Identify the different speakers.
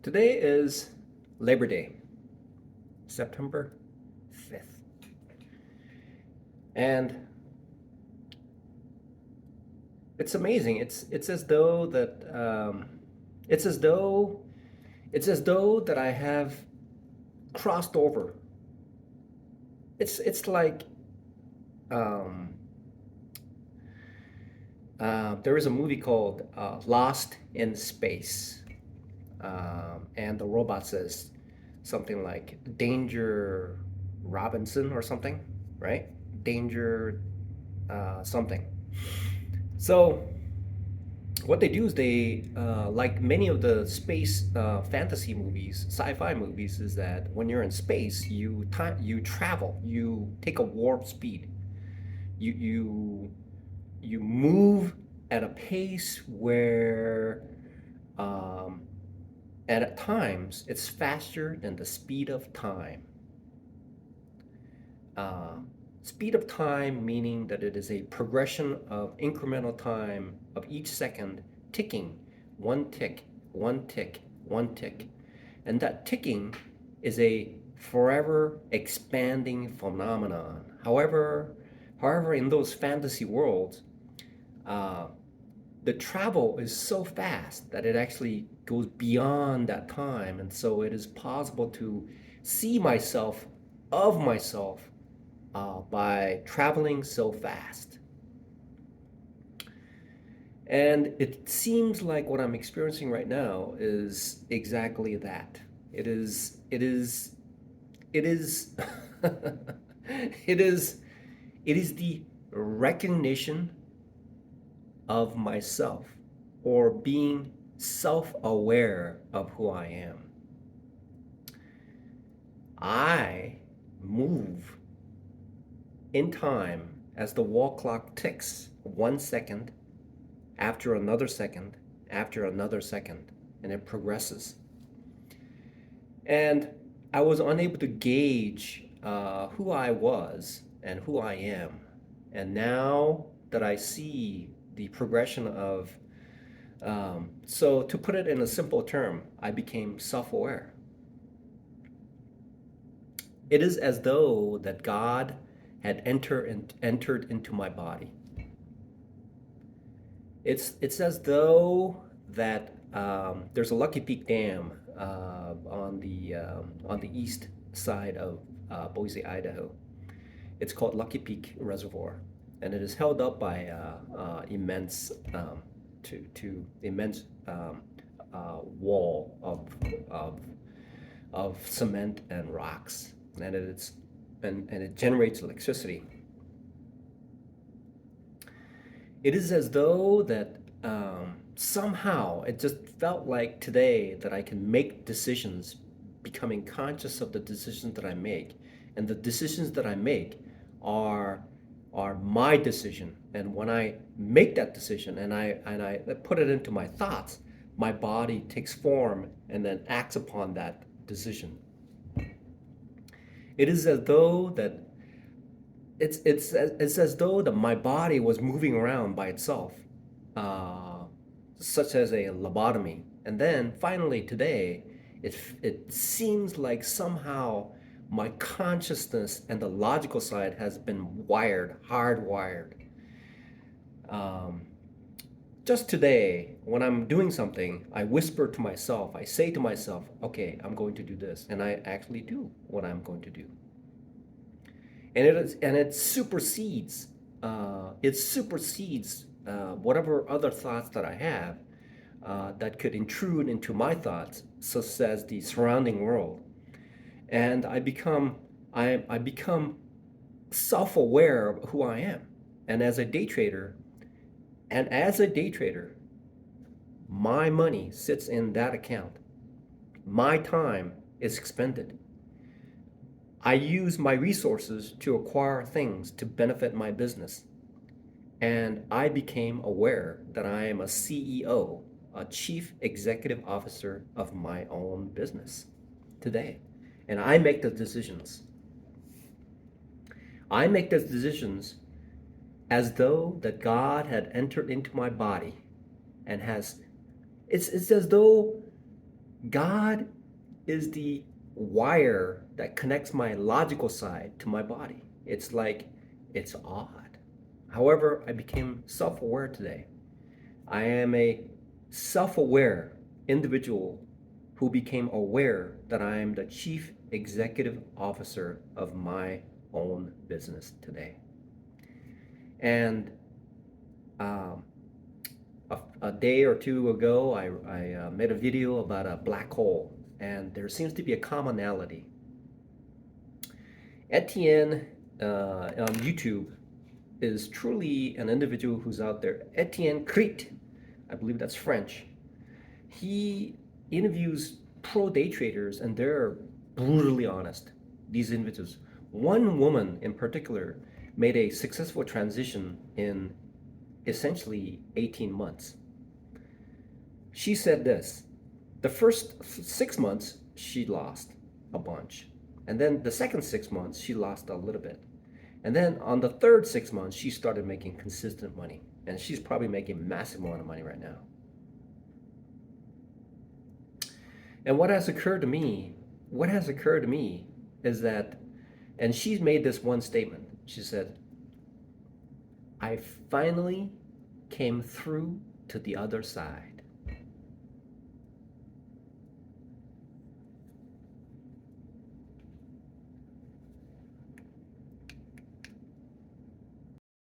Speaker 1: Today is Labor Day, September 5th. And it's amazing. It's as though that it's as though it's as though that I have crossed over. It's like um, there is a movie called Lost in Space, and the robot says something like Danger Robinson or something, right? Danger something. So what they do is like many of the space fantasy movies, sci-fi movies, is that when you're in space, you travel, you take a warp speed, you you you move at a pace where, um, at times, it's faster than the speed of time. Uh, Speed of time meaning that it is a progression of incremental time of each second ticking, one tick, one tick, one tick. And that ticking is a forever expanding phenomenon. However, in those fantasy worlds, uh, the travel is so fast that it actually goes beyond that time. And so it is possible to see myself of myself by traveling so fast. And it seems like what I'm experiencing right now is exactly that. It is, it is, it is the recognition of myself or being self aware of who I am. I move in time as the wall clock ticks 1 second after another second after another second, and it progresses. And I was unable to gauge who I was and who I am. And now that I see the progression of, so to put it in a simple term, I became self aware. It is as though that God had entered into my body. It's as though that there's a Lucky Peak Dam on the east side of Boise, Idaho. It's called Lucky Peak Reservoir, and it is held up by immense to immense wall of cement and rocks, and it generates electricity. It is as though that somehow it just felt like today that I can make decisions, becoming conscious of the decisions that I make, and the decisions that I make are are my decision. And when I make that decision and I put it into my thoughts, my body takes form and then acts upon that decision. It is as though that it's as though that my body was moving around by itself, uh, such as a lobotomy. And then finally today, it seems like somehow my consciousness and the logical side has been hardwired. Um, just today, when I'm doing something, I whisper to myself, I say to myself, okay, I'm going to do this. And I actually do what I'm going to do. And it supersedes whatever other thoughts that I have that could intrude into my thoughts, such as the surrounding world. And I become self-aware of who I am. And as a day trader, my money sits in that account. My time is expended. I use my resources to acquire things to benefit my business. And I became aware that I am a CEO, a chief executive officer of my own business today. And I make the decisions. I make those decisions as though that God had entered into my body and has, it's as though God is the wire that connects my logical side to my body. It's like, it's odd. However, I became self aware today. I am a self aware individual who became aware that I am the chief executive officer of my own business today. And um, a day or two ago, I made a video about a black hole, and there seems to be a commonality. Etienne on YouTube is truly an individual who's out there. Etienne Crete, I believe that's French. He interviews pro day traders, and they're brutally honest. These individuals. One woman in particular made a successful transition in essentially 18 months. She said this: the first 6 months, she lost a bunch. And then the second 6 months, she lost a little bit. And then on the third 6 months, she started making consistent money. And she's probably making a massive amount of money right now. And what has occurred to me is that, and she's made this one statement. She said, I finally came through to the other side.